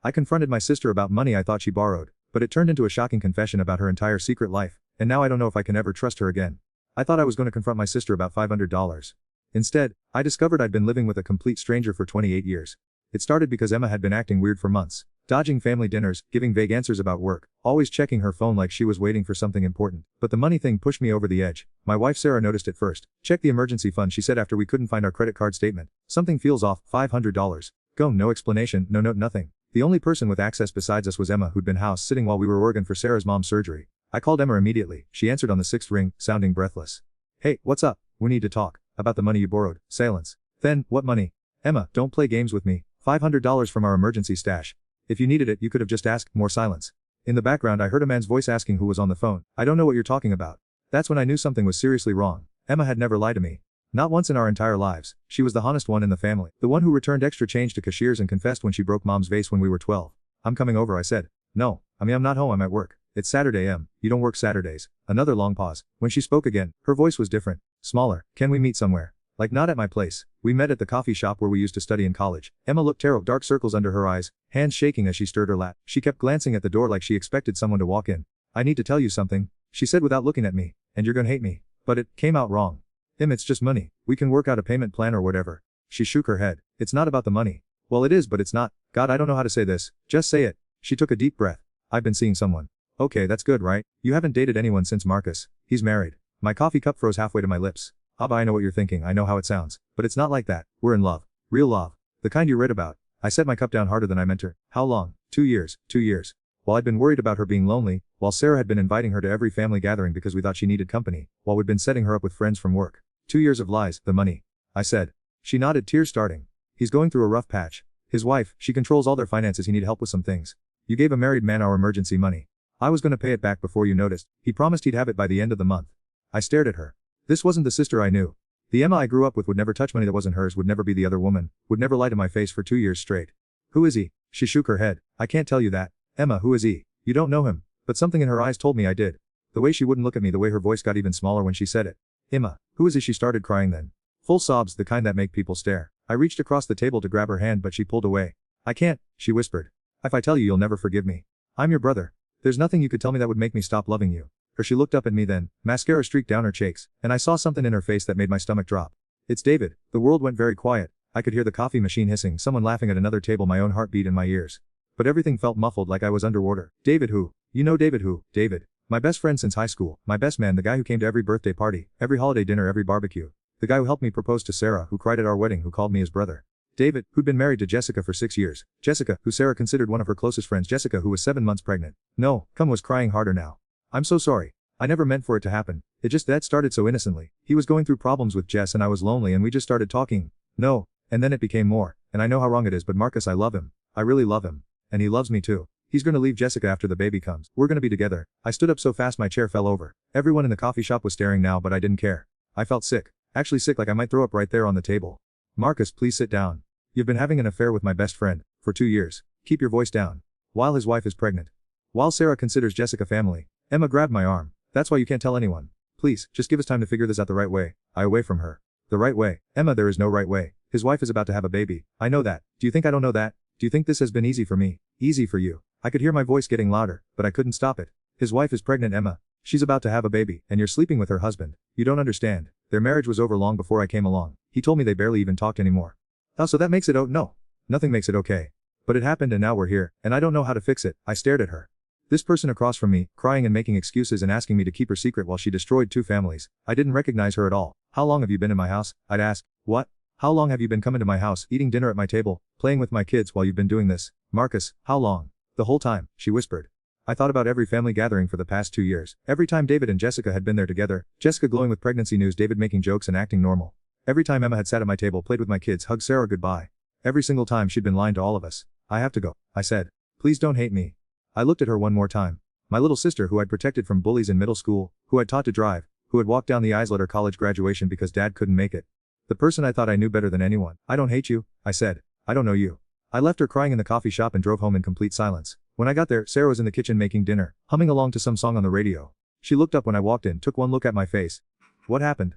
I confronted my sister about money I thought she borrowed, but it turned into a shocking confession about her entire secret life, and now I don't know if I can ever trust her again. I thought I was going to confront my sister about $500. Instead, I discovered I'd been living with a complete stranger for 28 years. It started because Emma had been acting weird for months, dodging family dinners, giving vague answers about work, always checking her phone like she was waiting for something important. But the money thing pushed me over the edge. My wife Sarah noticed it first. "Check the emergency fund," she said after we couldn't find our credit card statement. "Something feels off, $500. Go." No explanation, no note, nothing. The only person with access besides us was Emma, who'd been house sitting while we were Oregon for Sarah's mom's surgery. I called Emma immediately. She answered on the 6th ring, sounding breathless. "Hey, what's up? We need to talk. About the money you borrowed." Silence. Then, "What money?" "Emma, don't play games with me. $500 from our emergency stash. If you needed it, you could have just asked." More silence. In the background I heard a man's voice asking who was on the phone. "I don't know what you're talking about." That's when I knew something was seriously wrong. Emma had never lied to me. Not once in our entire lives. She was the honest one in the family. The one who returned extra change to cashiers and confessed when she broke mom's vase when we were 12. "I'm coming over," I said. "No, I'm not home, I'm at work." "It's Saturday, Em. You don't work Saturdays." Another long pause. When she spoke again, her voice was different. Smaller. "Can we meet somewhere? Like not at my place." We met at the coffee shop where we used to study in college. Emma looked terrible, dark circles under her eyes, hands shaking as she stirred her lap. She kept glancing at the door like she expected someone to walk in. "I need to tell you something," she said without looking at me, "and you're gonna hate me. But it came out wrong. Em, it's just money. We can work out a payment plan or whatever." She shook her head. "It's not about the money." "Well, it is, but it's not." "God, I don't know how to say this. Just say it." She took a deep breath. "I've been seeing someone." "Okay, that's good, right? You haven't dated anyone since Marcus. He's married." My coffee cup froze halfway to my lips. "Abba, I know what you're thinking, I know how it sounds. But it's not like that. We're in love. Real love. The kind you read about." I set my cup down harder than I meant to. "How long?" 2 years. 2 years. While I'd been worried about her being lonely, while Sarah had been inviting her to every family gathering because we thought she needed company, while we'd been setting her up with friends from work. 2 years of lies, the money. I said. She nodded, tears starting. "He's going through a rough patch. His wife, she controls all their finances, he need help with some things. You gave a married man our emergency money. I was gonna pay it back before you noticed. He promised he'd have it by the end of the month." I stared at her. This wasn't the sister I knew. The Emma I grew up with would never touch money that wasn't hers, would never be the other woman, would never lie to my face for 2 years straight. "Who is he?" She shook her head. "I can't tell you that. Emma, who is he? You don't know him." But something in her eyes told me I did. The way she wouldn't look at me, the way her voice got even smaller when she said it. "Emma, who is he?" She started crying then. Full sobs, the kind that make people stare. I reached across the table to grab her hand, but she pulled away. "I can't," she whispered. "If I tell you, you'll never forgive me. I'm your brother. There's nothing you could tell me that would make me stop loving you." Or she looked up at me then, mascara streaked down her cheeks, and I saw something in her face that made my stomach drop. "It's David." The world went very quiet. I could hear the coffee machine hissing, someone laughing at another table, my own heartbeat in my ears. But everything felt muffled, like I was underwater. "David who?" "You know David who?" "David. My best friend since high school, my best man, the guy who came to every birthday party, every holiday dinner, every barbecue. The guy who helped me propose to Sarah, who cried at our wedding, who called me his brother. David, who'd been married to Jessica for 6 years. Jessica, who Sarah considered one of her closest friends. Jessica, who was 7 months pregnant. No, Cum was crying harder now. "I'm so sorry. I never meant for it to happen. It just that started so innocently. He was going through problems with Jess and I was lonely and we just started talking. No, and then it became more, and I know how wrong it is, but Marcus, I love him. I really love him. And he loves me too. He's gonna leave Jessica after the baby comes. We're gonna be together." I stood up so fast my chair fell over. Everyone in the coffee shop was staring now, but I didn't care. I felt sick. Actually sick, like I might throw up right there on the table. "Marcus, please sit down. You've been having an affair with my best friend, for 2 years. Keep your voice down. While his wife is pregnant. While Sarah considers Jessica family." Emma grabbed my arm. "That's why you can't tell anyone. Please, just give us time to figure this out the right way." I away from her. "The right way? Emma, there is no right way. His wife is about to have a baby. I know that. Do you think I don't know that? Do you think this has been easy for me? Easy for you?" I could hear my voice getting louder, but I couldn't stop it. "His wife is pregnant, Emma. She's about to have a baby, and you're sleeping with her husband. You don't understand. Their marriage was over long before I came along. He told me they barely even talked anymore." "Oh, so that makes it no. Nothing makes it okay. But it happened and now we're here, and I don't know how to fix it." I stared at her. This person across from me, crying and making excuses and asking me to keep her secret while she destroyed 2 families. I didn't recognize her at all. "How long have you been in my house?" I'd ask. "What? How long have you been coming to my house, eating dinner at my table, playing with my kids while you've been doing this? Marcus, how long?" "The whole time," she whispered. I thought about every family gathering for the past 2 years. Every time David and Jessica had been there together, Jessica glowing with pregnancy news, David making jokes and acting normal. Every time Emma had sat at my table, played with my kids, hugged Sarah goodbye. Every single time she'd been lying to all of us. "I have to go," I said. "Please don't hate me." I looked at her one more time. My little sister, who I'd protected from bullies in middle school, who I'd taught to drive, who had walked down the aisle at her college graduation because dad couldn't make it. The person I thought I knew better than anyone. "I don't hate you," I said. "I don't know you." I left her crying in the coffee shop and drove home in complete silence. When I got there, Sarah was in the kitchen making dinner, humming along to some song on the radio. She looked up when I walked in, took one look at my face. "What happened?"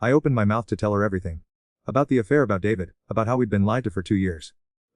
I opened my mouth to tell her everything. About the affair, about David, about how we'd been lied to for 2 years.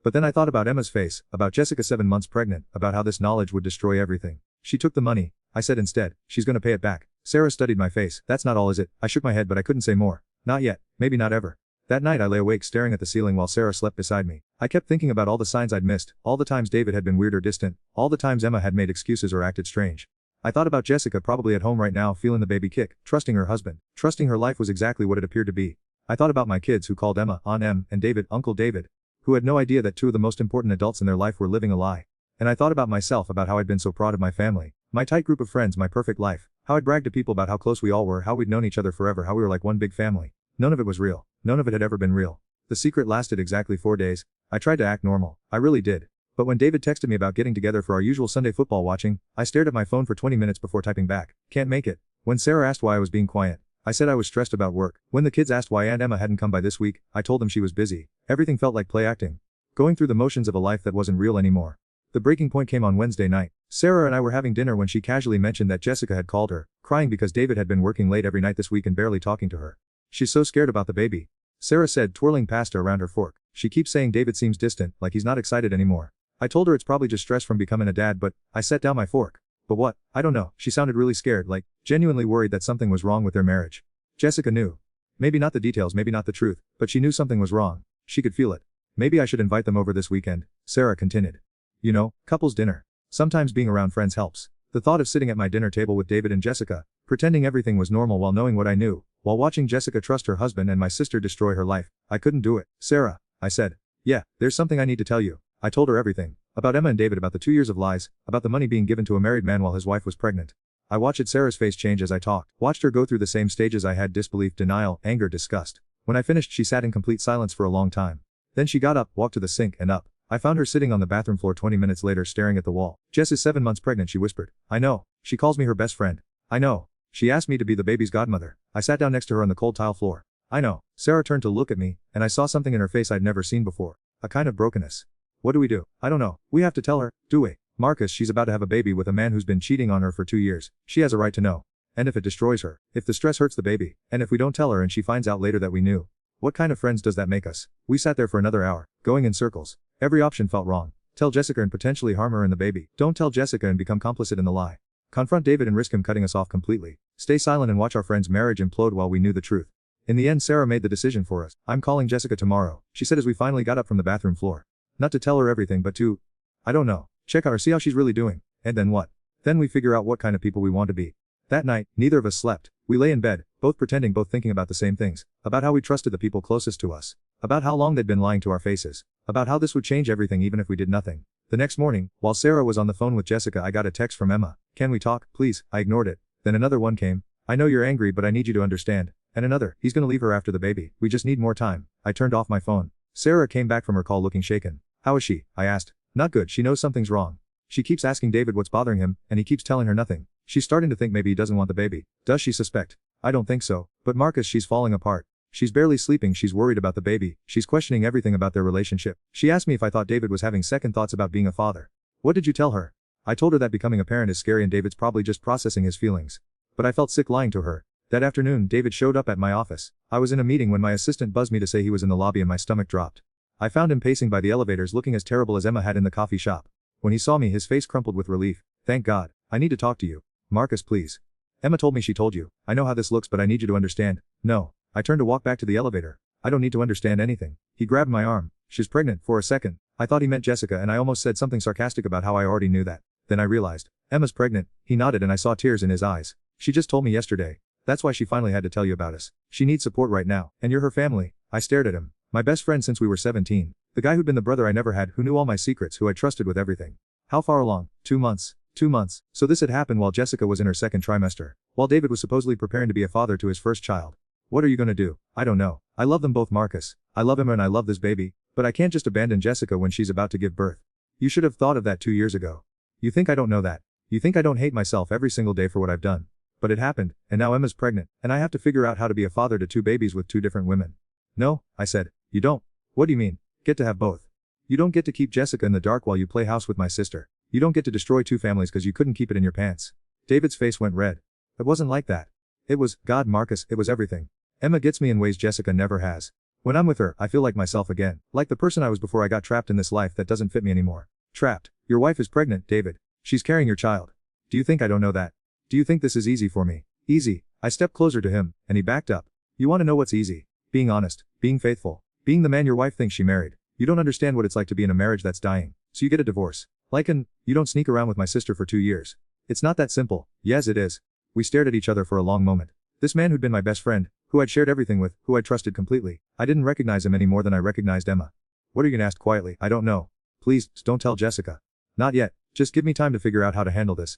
But then I thought about Emma's face, about Jessica 7 months pregnant, about how this knowledge would destroy everything. She took the money, I said instead. She's gonna pay it back. Sarah studied my face. That's not all, is it? I shook my head, but I couldn't say more. Not yet, maybe not ever. That night I lay awake staring at the ceiling while Sarah slept beside me. I kept thinking about all the signs I'd missed, all the times David had been weird or distant, all the times Emma had made excuses or acted strange. I thought about Jessica probably at home right now feeling the baby kick, trusting her husband, trusting her life was exactly what it appeared to be. I thought about my kids who called Emma Aunt Em and David Uncle David, who had no idea that two of the most important adults in their life were living a lie. And I thought about myself, about how I'd been so proud of my family, my tight group of friends, my perfect life, how I'd bragged to people about how close we all were, how we'd known each other forever, how we were like one big family. None of it was real. None of it had ever been real. The secret lasted exactly 4 days. I tried to act normal. I really did. But when David texted me about getting together for our usual Sunday football watching, I stared at my phone for 20 minutes before typing back, "Can't make it." When Sarah asked why I was being quiet, I said I was stressed about work. When the kids asked why Aunt Emma hadn't come by this week, I told them she was busy. Everything felt like play acting. Going through the motions of a life that wasn't real anymore. The breaking point came on Wednesday night. Sarah and I were having dinner when she casually mentioned that Jessica had called her, crying because David had been working late every night this week and barely talking to her. She's so scared about the baby. Sarah said, twirling pasta around her fork. She keeps saying David seems distant, like he's not excited anymore. I told her it's probably just stress from becoming a dad, but I set down my fork. But what? I don't know. She sounded really scared, like genuinely worried that something was wrong with their marriage. Jessica knew. Maybe not the details, maybe not the truth, but she knew something was wrong. She could feel it. Maybe I should invite them over this weekend, Sarah continued. You know, couples dinner. Sometimes being around friends helps. The thought of sitting at my dinner table with David and Jessica, pretending everything was normal while knowing what I knew, while watching Jessica trust her husband and my sister destroy her life, I couldn't do it. Sarah, I said. Yeah, there's something I need to tell you. I told her everything. About Emma and David, about the 2 years of lies, about the money being given to a married man while his wife was pregnant. I watched Sarah's face change as I talked, watched her go through the same stages I had: disbelief, denial, anger, disgust. When I finished, she sat in complete silence for a long time. Then she got up, walked to the sink and up. I found her sitting on the bathroom floor 20 minutes later staring at the wall. Jess is 7 months pregnant, she whispered. I know. She calls me her best friend. I know. She asked me to be the baby's godmother. I sat down next to her on the cold tile floor. I know. Sarah turned to look at me, and I saw something in her face I'd never seen before. A kind of brokenness. What do we do? I don't know. We have to tell her, do we? Marcus, she's about to have a baby with a man who's been cheating on her for 2 years. She has a right to know. And if it destroys her, if the stress hurts the baby, and if we don't tell her and she finds out later that we knew, what kind of friends does that make us? We sat there for another hour, going in circles. Every option felt wrong. Tell Jessica and potentially harm her and the baby. Don't tell Jessica and become complicit in the lie. Confront David and risk him cutting us off completely. Stay silent and watch our friend's marriage implode while we knew the truth. In the end, Sarah made the decision for us. I'm calling Jessica tomorrow, she said as we finally got up from the bathroom floor. Not to tell her everything, but to, I don't know, check out her, see how she's really doing. And then what? Then we figure out what kind of people we want to be. That night, neither of us slept. We lay in bed, both pretending, both thinking about the same things. About how we trusted the people closest to us. About how long they'd been lying to our faces. About how this would change everything even if we did nothing. The next morning, while Sarah was on the phone with Jessica, I got a text from Emma. Can we talk, please? I ignored it. Then another one came. I know you're angry, but I need you to understand. And another, he's gonna leave her after the baby. We just need more time. I turned off my phone. Sarah came back from her call looking shaken. How is she? I asked. Not good. She knows something's wrong. She keeps asking David what's bothering him, and he keeps telling her nothing. She's starting to think maybe he doesn't want the baby. Does she suspect? I don't think so. But Marcus, she's falling apart. She's barely sleeping, she's worried about the baby, she's questioning everything about their relationship. She asked me if I thought David was having second thoughts about being a father. What did you tell her? I told her that becoming a parent is scary and David's probably just processing his feelings. But I felt sick lying to her. That afternoon, David showed up at my office. I was in a meeting when my assistant buzzed me to say he was in the lobby and my stomach dropped. I found him pacing by the elevators looking as terrible as Emma had in the coffee shop. When he saw me, his face crumpled with relief. Thank God. I need to talk to you. Marcus, please. Emma told me she told you. I know how this looks, but I need you to understand. No. I turned to walk back to the elevator. I don't need to understand anything. He grabbed my arm. She's pregnant. For a second, I thought he meant Jessica and I almost said something sarcastic about how I already knew that. Then I realized. Emma's pregnant. He nodded and I saw tears in his eyes. She just told me yesterday. That's why she finally had to tell you about us. She needs support right now. And you're her family. I stared at him. My best friend since we were 17. The guy who'd been the brother I never had, who knew all my secrets, who I trusted with everything. How far along? 2 months. 2 months. So this had happened while Jessica was in her second trimester. While David was supposedly preparing to be a father to his first child. What are you gonna do? I don't know. I love them both, Marcus. I love Emma and I love this baby. But I can't just abandon Jessica when she's about to give birth. You should have thought of that 2 years ago. You think I don't know that? You think I don't hate myself every single day for what I've done? But it happened, and now Emma's pregnant, and I have to figure out how to be a father to 2 babies with 2 different women. No, I said. You don't. What do you mean? Get to have both. You don't get to keep Jessica in the dark while you play house with my sister. You don't get to destroy 2 families because you couldn't keep it in your pants. David's face went red. It wasn't like that. It was, God, Marcus, it was everything. Emma gets me in ways Jessica never has. When I'm with her, I feel like myself again. Like the person I was before I got trapped in this life that doesn't fit me anymore. Trapped. Your wife is pregnant, David. She's carrying your child. Do you think I don't know that? Do you think this is easy for me? Easy. I stepped closer to him, and he backed up. You want to know what's easy? Being honest, being faithful, being the man your wife thinks she married. You don't understand what it's like to be in a marriage that's dying, so you get a divorce. You don't sneak around with my sister for 2 years. It's not that simple. Yes, it is. We stared at each other for a long moment. This man who'd been my best friend, who I'd shared everything with, who I trusted completely, I didn't recognize him any more than I recognized Emma. What are you gonna ask quietly? I don't know. Please, don't tell Jessica. Not yet. Just give me time to figure out how to handle this.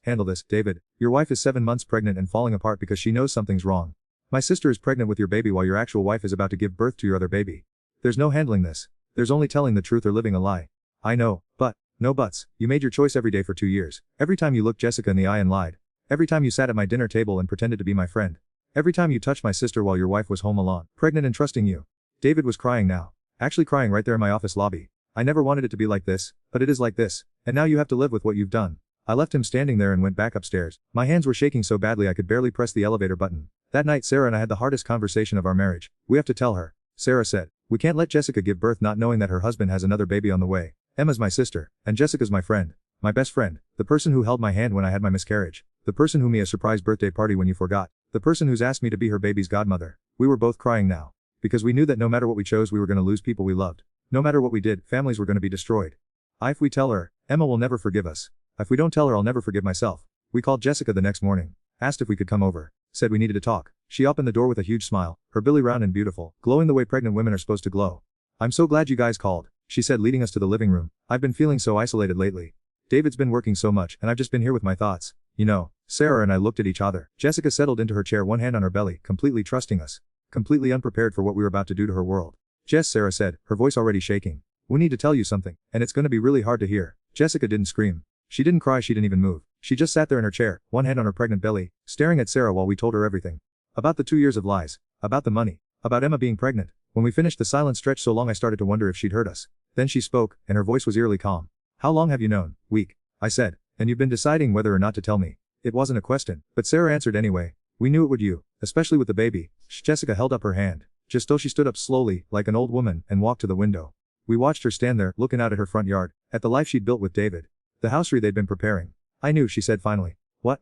David. Your wife is 7 months pregnant and falling apart because she knows something's wrong. My sister is pregnant with your baby while your actual wife is about to give birth to your other baby. There's no handling this. There's only telling the truth or living a lie. I know, but, no buts. You made your choice every day for 2 years. Every time you looked Jessica in the eye and lied. Every time you sat at my dinner table and pretended to be my friend. Every time you touched my sister while your wife was home alone, pregnant and trusting you. David was crying now. Actually crying right there in my office lobby. I never wanted it to be like this, but it is like this, and now you have to live with what you've done. I left him standing there and went back upstairs. My hands were shaking so badly I could barely press the elevator button. That night Sarah and I had the hardest conversation of our marriage. We have to tell her. Sarah said. We can't let Jessica give birth not knowing that her husband has another baby on the way. Emma's my sister, and Jessica's my friend. My best friend. The person who held my hand when I had my miscarriage. The person who made a surprise birthday party when you forgot. The person who's asked me to be her baby's godmother. We were both crying now. Because we knew that no matter what we chose we were going to lose people we loved. No matter what we did, families were going to be destroyed. If we tell her, Emma will never forgive us. If we don't tell her I'll never forgive myself. We called Jessica the next morning. Asked if we could come over. Said we needed to talk. She opened the door with a huge smile, her belly round and beautiful, glowing the way pregnant women are supposed to glow. I'm so glad you guys called, she said leading us to the living room. I've been feeling so isolated lately. David's been working so much and I've just been here with my thoughts. You know, Sarah and I looked at each other. Jessica settled into her chair, one hand on her belly, completely trusting us. Completely unprepared for what we were about to do to her world. Jess, Sarah said, her voice already shaking. We need to tell you something, and it's going to be really hard to hear. Jessica didn't scream. She didn't cry, she didn't even move. She just sat there in her chair, one hand on her pregnant belly, staring at Sarah while we told her everything. About the 2 years of lies. About the money. About Emma being pregnant. When we finished, the silence stretched so long I started to wonder if she'd heard us. Then she spoke, and her voice was eerily calm. How long have you known? Week. I said. And you've been deciding whether or not to tell me. It wasn't a question, but Sarah answered anyway. We knew it would you, especially with the baby. Jessica held up her hand. Just till she stood up slowly, like an old woman, and walked to the window. We watched her stand there, looking out at her front yard, at the life she'd built with David. The housery they'd been preparing. I knew, she said finally. What?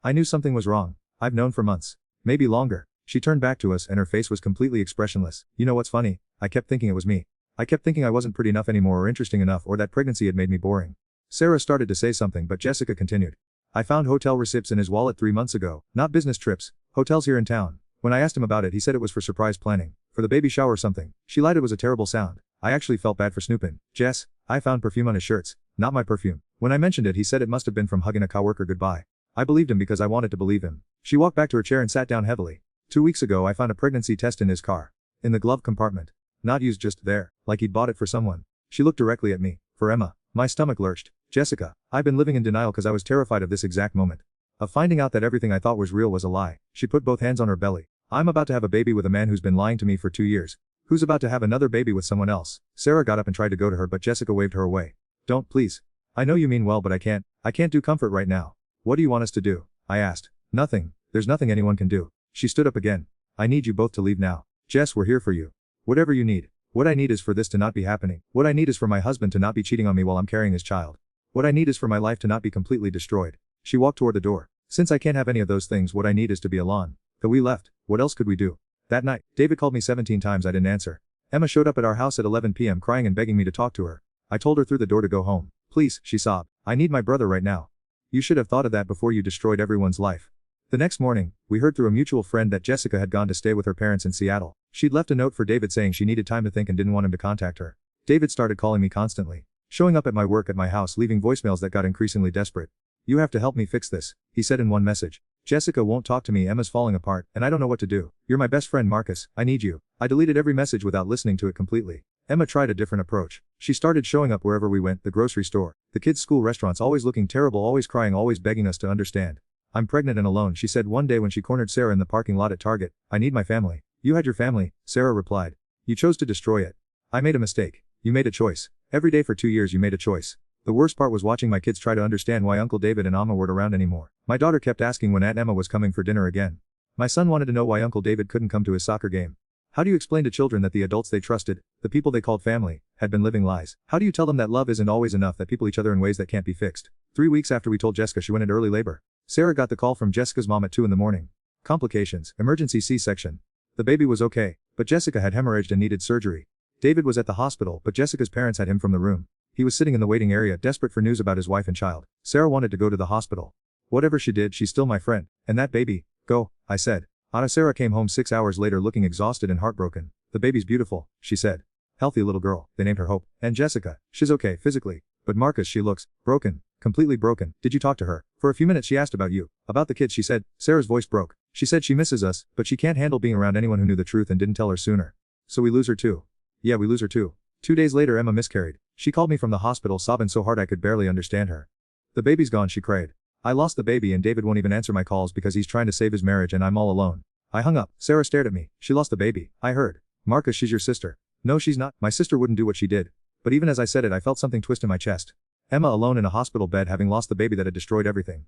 I knew something was wrong. I've known for months. Maybe longer. She turned back to us and her face was completely expressionless. You know what's funny? I kept thinking it was me. I kept thinking I wasn't pretty enough anymore or interesting enough or that pregnancy had made me boring. Sarah started to say something but Jessica continued. I found hotel receipts in his wallet 3 months ago, not business trips, hotels here in town. When I asked him about it he said it was for surprise planning, for the baby shower or something. She lied, it was a terrible sound. I actually felt bad for snooping. Jess, I found perfume on his shirts, not my perfume. When I mentioned it he said it must have been from hugging a coworker goodbye. I believed him because I wanted to believe him. She walked back to her chair and sat down heavily. 2 weeks ago I found a pregnancy test in his car. In the glove compartment. Not used, just there, like he'd bought it for someone. She looked directly at me. For Emma. My stomach lurched. Jessica, I've been living in denial because I was terrified of this exact moment. Of finding out that everything I thought was real was a lie. She put both hands on her belly. I'm about to have a baby with a man who's been lying to me for 2 years. Who's about to have another baby with someone else. Sarah got up and tried to go to her but Jessica waved her away. Don't, please. I know you mean well but I can't do comfort right now. What do you want us to do? I asked. Nothing. There's nothing anyone can do. She stood up again. I need you both to leave now. Jess, we're here for you. Whatever you need. What I need is for this to not be happening. What I need is for my husband to not be cheating on me while I'm carrying his child. What I need is for my life to not be completely destroyed. She walked toward the door. Since I can't have any of those things, what I need is to be alone. So we left. What else could we do? That night, David called me 17 times. I didn't answer. Emma showed up at our house at 11 p.m. crying and begging me to talk to her. I told her through the door to go home. Please, she sobbed. I need my brother right now. You should have thought of that before you destroyed everyone's life. The next morning, we heard through a mutual friend that Jessica had gone to stay with her parents in Seattle. She'd left a note for David saying she needed time to think and didn't want him to contact her. David started calling me constantly. Showing up at my work at my house, leaving voicemails that got increasingly desperate. You have to help me fix this, he said in one message. Jessica won't talk to me, Emma's falling apart, and I don't know what to do. You're my best friend, Marcus, I need you. I deleted every message without listening to it completely. Emma tried a different approach. She started showing up wherever we went, the grocery store, the kids' school, restaurants, always looking terrible, always crying, always begging us to understand. I'm pregnant and alone, she said one day when she cornered Sarah in the parking lot at Target. I need my family. You had your family, Sarah replied. You chose to destroy it. I made a mistake. You made a choice. Every day for 2 years you made a choice. The worst part was watching my kids try to understand why Uncle David and Amma weren't around anymore. My daughter kept asking when Aunt Emma was coming for dinner again. My son wanted to know why Uncle David couldn't come to his soccer game. How do you explain to children that the adults they trusted, the people they called family, had been living lies? How do you tell them that love isn't always enough, that people each other in ways that can't be fixed? 3 weeks after we told Jessica she went into early labor, Sarah got the call from Jessica's mom at 2 in the morning. Complications, emergency C-section. The baby was okay, but Jessica had hemorrhaged and needed surgery. David was at the hospital, but Jessica's parents had him from the room. He was sitting in the waiting area, desperate for news about his wife and child. Sarah wanted to go to the hospital. Whatever she did, she's still my friend. And that baby, go, I said. Sarah came home 6 hours later looking exhausted and heartbroken. The baby's beautiful, she said. Healthy little girl, they named her Hope. And Jessica, she's okay physically. But Marcus, she looks broken, completely broken. Did you talk to her? For a few minutes she asked about you. About the kids, she said. Sarah's voice broke. She said she misses us, but she can't handle being around anyone who knew the truth and didn't tell her sooner. So we lose her too. Yeah, we lose her too. 2 days later Emma miscarried. She called me from the hospital sobbing so hard I could barely understand her. The baby's gone, she cried. I lost the baby and David won't even answer my calls because he's trying to save his marriage and I'm all alone. I hung up. Sarah stared at me. She lost the baby. I heard. Marcus, she's your sister. No, she's not. My sister wouldn't do what she did. But even as I said it, I felt something twist in my chest. Emma alone in a hospital bed having lost the baby that had destroyed everything.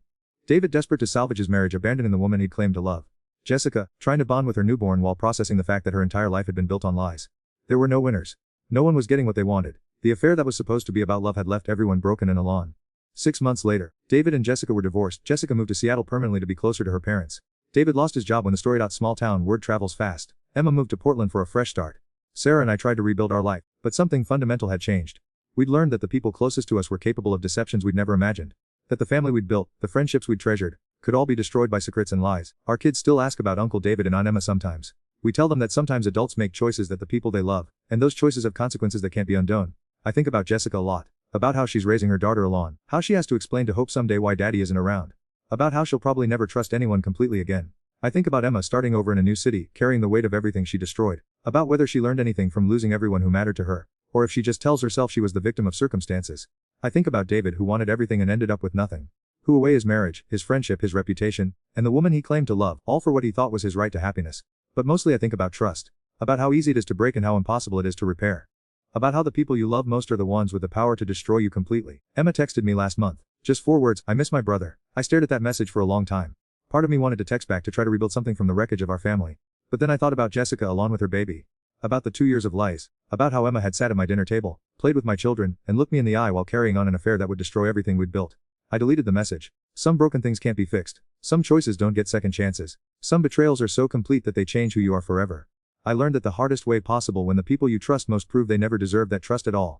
David desperate to salvage his marriage abandoning the woman he'd claimed to love. Jessica, trying to bond with her newborn while processing the fact that her entire life had been built on lies. There were no winners. No one was getting what they wanted. The affair that was supposed to be about love had left everyone broken and alone. 6 months later, David and Jessica were divorced. Jessica moved to Seattle permanently to be closer to her parents. David lost his job when the story. Small town, word travels fast. Emma moved to Portland for a fresh start. Sarah and I tried to rebuild our life, but something fundamental had changed. We'd learned that the people closest to us were capable of deceptions we'd never imagined. That the family we'd built, the friendships we'd treasured, could all be destroyed by secrets and lies. Our kids still ask about Uncle David and Aunt Emma sometimes. We tell them that sometimes adults make choices that the people they love, and those choices have consequences that can't be undone. I think about Jessica a lot. About how she's raising her daughter alone. How she has to explain to Hope someday why daddy isn't around. About how she'll probably never trust anyone completely again. I think about Emma starting over in a new city, carrying the weight of everything she destroyed. About whether she learned anything from losing everyone who mattered to her, or if she just tells herself she was the victim of circumstances. I think about David who wanted everything and ended up with nothing. Who away his marriage, his friendship, his reputation, and the woman he claimed to love, all for what he thought was his right to happiness. But mostly I think about trust. About how easy it is to break and how impossible it is to repair. About how the people you love most are the ones with the power to destroy you completely. Emma texted me last month. Just 4 words, I miss my brother. I stared at that message for a long time. Part of me wanted to text back to try to rebuild something from the wreckage of our family. But then I thought about Jessica along with her baby. About the 2 years of lies. About how Emma had sat at my dinner table, played with my children, and looked me in the eye while carrying on an affair that would destroy everything we'd built. I deleted the message. Some broken things can't be fixed. Some choices don't get second chances. Some betrayals are so complete that they change who you are forever. I learned that the hardest way possible when the people you trust most prove they never deserved that trust at all.